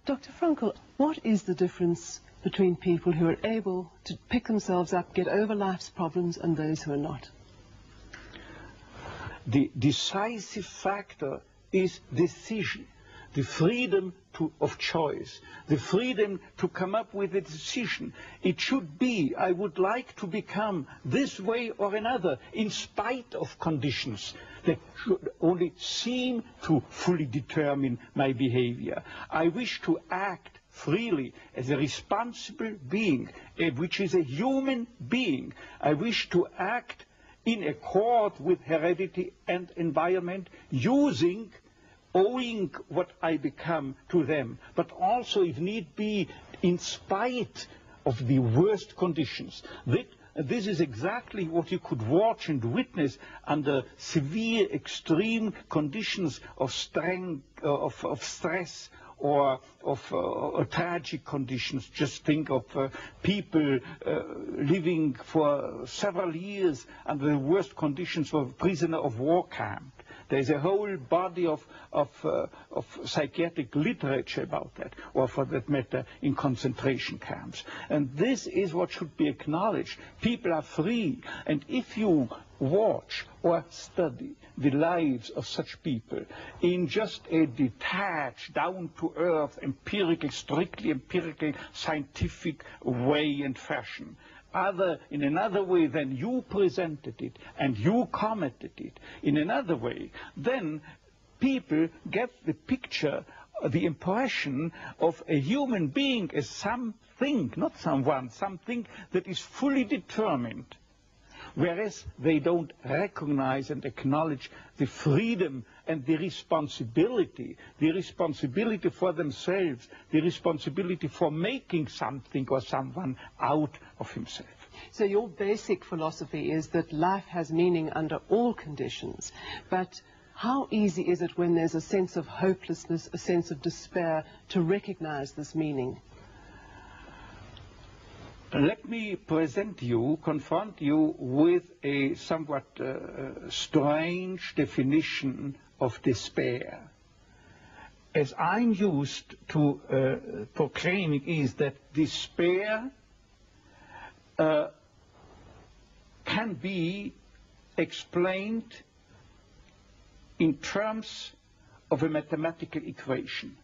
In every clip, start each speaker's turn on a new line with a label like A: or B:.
A: Dr. Frankl, what is the difference between people who are able to pick themselves up, get over life's problems, and those who are not?
B: The decisive factor is decision, the freedom of choice, the freedom to come up with a decision. It should be, I would like to become this way or another, in spite of conditions that should only seem to fully determine my behavior. I wish to act freely as a responsible being, which is a human being. I wish to act in accord with heredity and environment, owing what I become to them, but also, if need be, in spite of the worst conditions. This is exactly what you could watch and witness under severe, extreme conditions of stress, or of tragic conditions. Just think of people living for several years under the worst conditions of a prisoner of war camp. There's a whole body of psychiatric literature about that, or for that matter, in concentration camps. And this is what should be acknowledged. People are free, and if you watch or study the lives of such people in just a detached, down-to-earth, empirical, strictly empirical, scientific way and fashion, in another way than you presented it and you commented it, in another way, then people get the picture, the impression of a human being as something, not someone, something that is fully determined. Whereas they don't recognize and acknowledge the freedom and the responsibility for themselves, the responsibility for making something or someone out of himself.
A: So your basic philosophy is that life has meaning under all conditions, but how easy is it when there's a sense of hopelessness, a sense of despair, to recognize this meaning?
B: Let me confront you with a somewhat strange definition of despair. As I'm used to proclaiming is that despair can be explained in terms of a mathematical equation.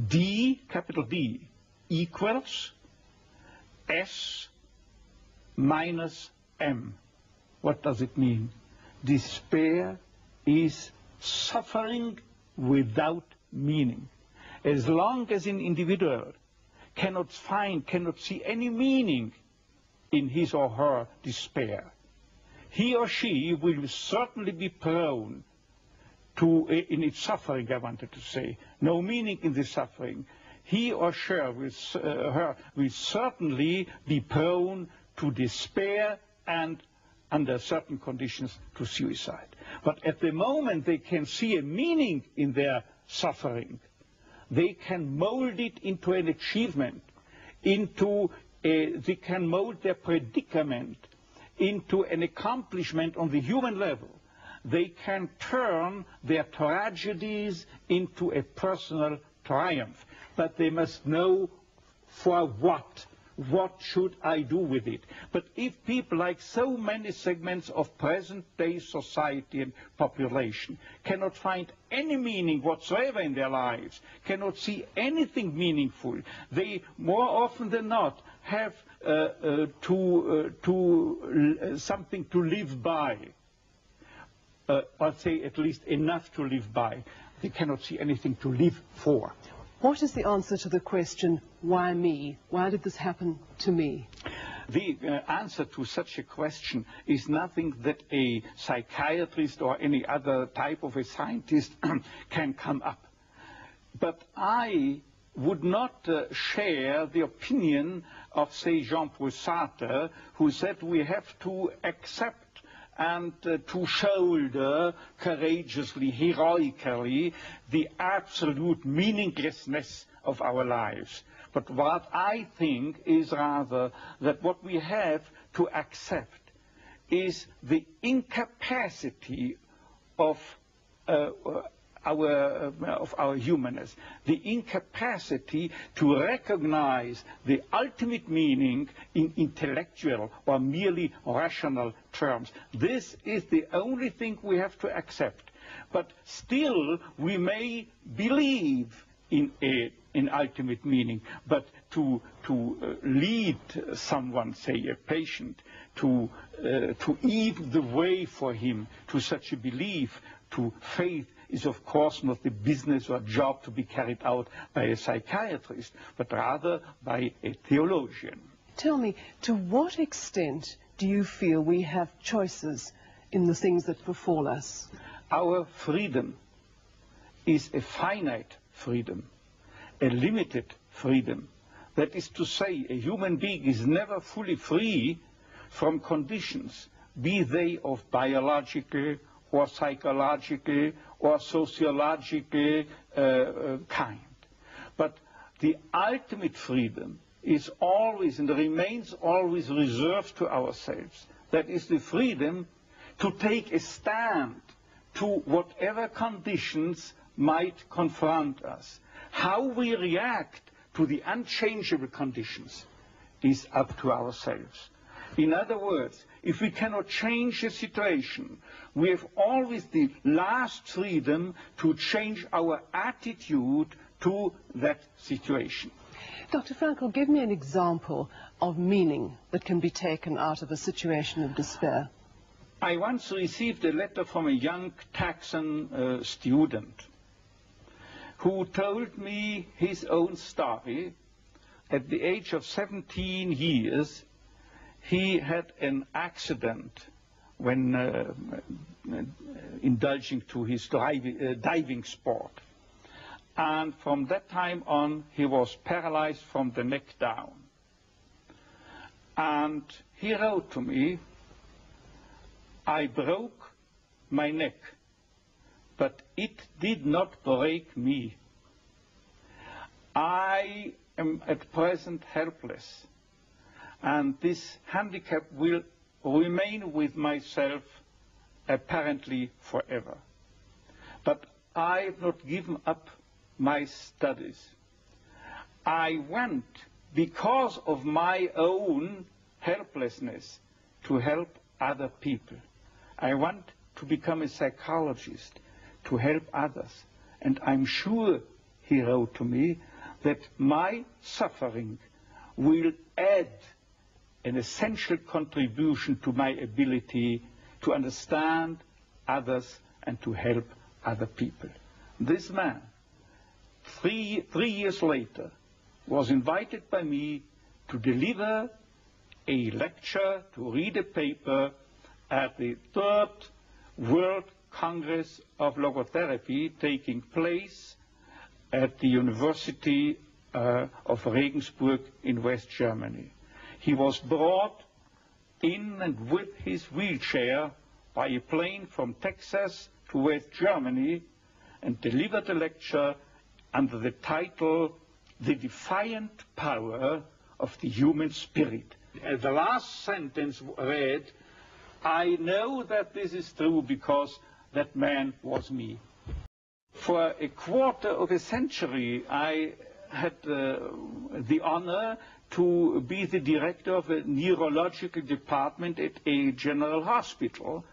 B: D, capital D, equals S minus M. What does it mean? Despair is suffering without meaning. As long as an individual cannot see any meaning in his or her despair, he or she will certainly be prone to, in its suffering, I wanted to say, no meaning in the suffering, he or she will certainly be prone to despair and, under certain conditions, to suicide. But at the moment they can see a meaning in their suffering, they can mold it into an achievement, they can mold their predicament into an accomplishment on the human level. They can turn their tragedies into a personal triumph. But they must know for what. What should I do with it? But if people, like so many segments of present-day society and population, cannot find any meaning whatsoever in their lives, cannot see anything meaningful, they more often than not have something to live by, or say at least enough to live by. They cannot see anything to live for.
A: What is the answer to the question, why me? Why did this happen to me?
B: The answer to such a question is nothing that a psychiatrist or any other type of a scientist can come up. But I would not share the opinion of, say, Jean-Paul Sartre, who said we have to accept and to shoulder courageously, heroically, the absolute meaninglessness of our lives. But what I think is rather that what we have to accept is the incapacity of our humanness, the incapacity to recognize the ultimate meaning in intellectual or merely rational terms. This is the only thing we have to accept. But still, we may believe in ultimate meaning, but to lead someone, say a patient, to even the way for him to such a belief, to faith, is of course not the business or job to be carried out by a psychiatrist, but rather by a theologian.
A: Tell me, to what extent do you feel we have choices in the things that befall us?
B: Our freedom is a finite freedom, a limited freedom. That is to say, a human being is never fully free from conditions, be they of biological or psychological or sociological kind. But the ultimate freedom is always and remains always reserved to ourselves. That is the freedom to take a stand to whatever conditions might confront us. How we react to the unchangeable conditions is up to ourselves. In other words, if we cannot change the situation, we have always the last freedom to change our attitude to that situation.
A: Dr. Frankl, give me an example of meaning that can be taken out of a situation of despair.
B: I once received a letter from a young Texan student who told me his own story. At the age of 17 years, he had an accident when indulging to his diving sport. And from that time on, he was paralyzed from the neck down. And he wrote to me, "I broke my neck, but it did not break me. I am at present helpless, and this handicap will remain with myself apparently forever. But I have not given up my studies. I want, because of my own helplessness, to help other people. I want to become a psychologist, to help others. And I'm sure," he wrote to me, "that my suffering will add an essential contribution to my ability to understand others and to help other people." This man, three years later, was invited by me to deliver a lecture, to read a paper at the 3rd World Congress of Logotherapy taking place at the University of Regensburg in West Germany. He was brought in and with his wheelchair by a plane from Texas to West Germany and delivered a lecture under the title, "The Defiant Power of the Human Spirit." The last sentence read, "I know that this is true because that man was me." For a quarter of a century, I had the honor to be the director of a neurological department at a general hospital.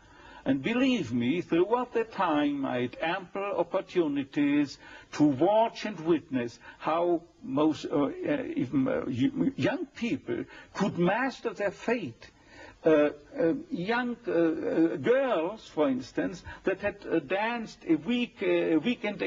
B: And believe me, throughout that time, I had ample opportunities to watch and witness how even young people could master their fate. Young girls, for instance, that had danced a weekend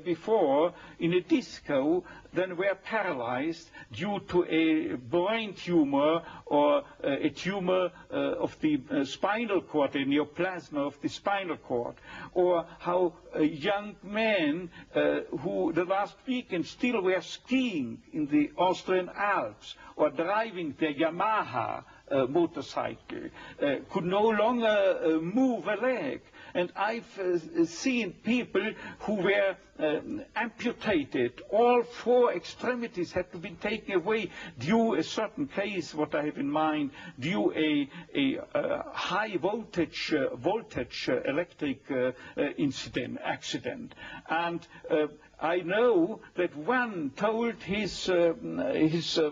B: before in a disco, then were paralyzed due to a brain tumor or a tumor of the spinal cord, a neoplasm of the spinal cord. Or how young men who the last weekend still were skiing in the Austrian Alps or driving their Yamaha motorcycle, could no longer move a leg. And I've seen people who were amputated. All 4 extremities had to be taken away due a certain case, what I have in mind, due a high voltage electric accident. And I know that one told his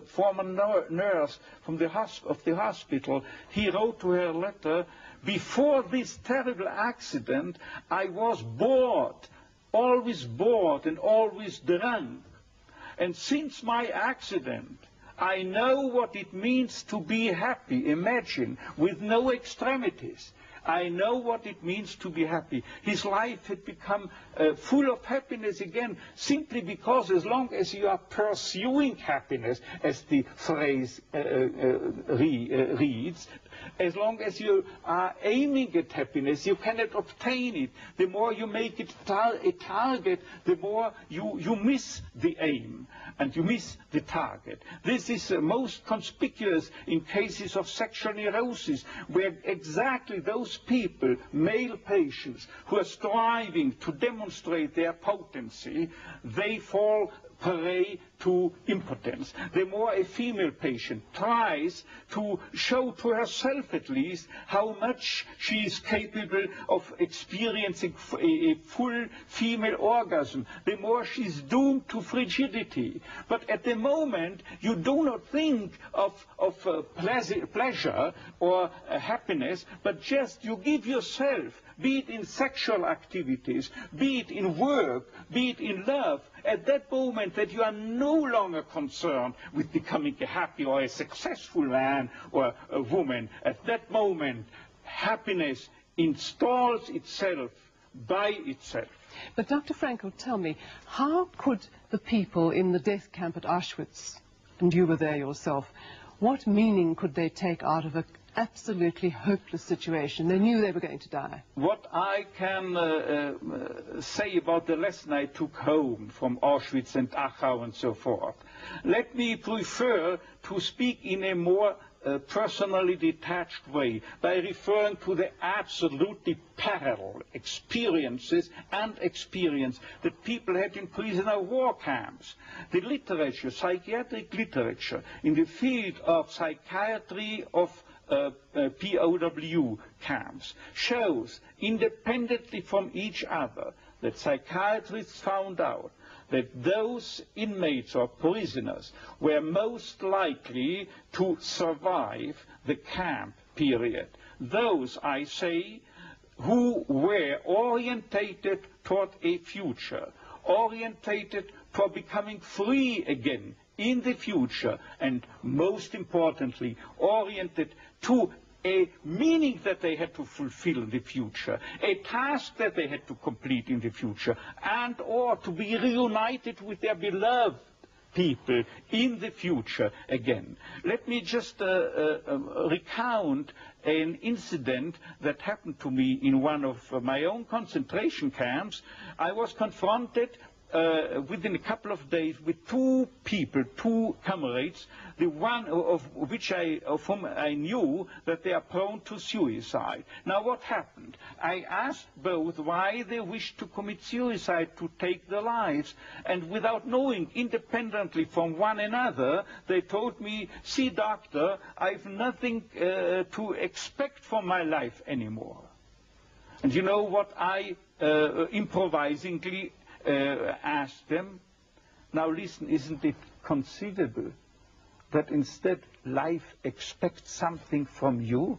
B: former nurse from the hospital, he wrote to her a letter, before this terrible accident, I was bored, always bored and always drunk. And since my accident, I know what it means to be happy, imagine, with no extremities. I know what it means to be happy. His life had become full of happiness again, simply because as long as you are pursuing happiness, as the phrase reads, as long as you are aiming at happiness, you cannot obtain it. The more you make it a target, the more you miss the aim and you miss the target. This is most conspicuous in cases of sexual neurosis, where exactly those people, male patients, who are striving to demonstrate their potency, they fall prey to impotence. The more a female patient tries to show to herself at least how much she is capable of experiencing a full female orgasm, the more she's doomed to frigidity. But at the moment, you do not think of pleasure or happiness, but just you give yourself, be it in sexual activities, be it in work, be it in love, at that moment that you are no longer concerned with becoming a happy or a successful man or a woman. At that moment, happiness installs itself by itself.
A: But Dr. Frankl, tell me, how could the people in the death camp at Auschwitz, and you were there yourself, what meaning could they take out of an absolutely hopeless situation? They knew they were going to die.
B: What I can say about the lesson I took home from Auschwitz and Dachau and so forth, let me prefer to speak in a more personally detached way by referring to the absolutely parallel experiences that people had in prisoner war camps. The literature, psychiatric literature in the field of psychiatry of POW camps shows, independently from each other, that psychiatrists found out that those inmates or prisoners were most likely to survive the camp period. Those, I say, who were orientated toward a future, orientated for becoming free again in the future, and most importantly, oriented to a meaning that they had to fulfill in the future, a task that they had to complete in the future, and or to be reunited with their beloved people in the future again. Let me just recount an incident that happened to me in one of my own concentration camps. I was confronted within a couple of days with two people, two comrades, the one of whom I knew that they are prone to suicide. Now what happened? I asked both why they wished to commit suicide, to take their lives, and without knowing, independently from one another, they told me, see doctor, I've nothing to expect from my life anymore. And you know what I improvisingly asked them? Now listen, isn't it conceivable that instead life expects something from you?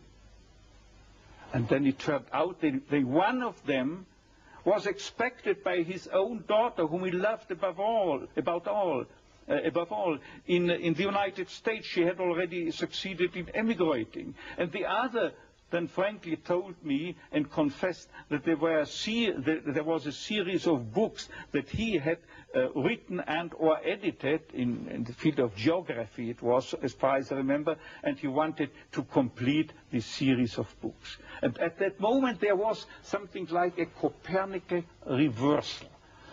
B: And then it turned out that one of them was expected by his own daughter, whom he loved above all. In the United States, she had already succeeded in emigrating. And the other then frankly told me and confessed that there was a series of books that he had written and or edited in the field of geography, it was, as far as I remember, and he wanted to complete this series of books. And at that moment there was something like a Copernican reversal.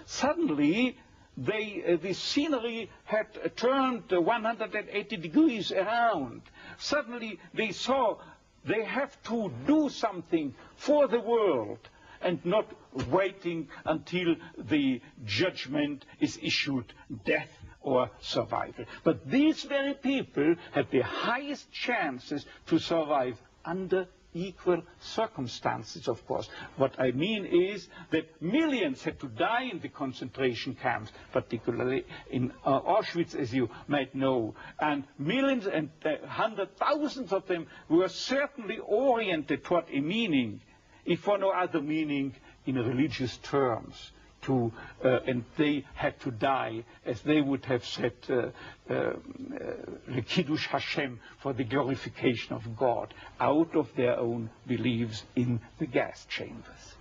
B: Suddenly the scenery had turned 180 degrees around. Suddenly they saw they have to do something for the world. and not waiting until the judgment is issued, death or survival. But these very people had the highest chances to survive under equal circumstances, of course. What I mean is that millions had to die in the concentration camps, particularly in Auschwitz, as you might know, and millions and hundred thousands of them were certainly oriented toward a meaning, if for no other meaning, in religious terms. And they had to die, as they would have said, the Kiddush Hashem, for the glorification of God, out of their own beliefs in the gas chambers.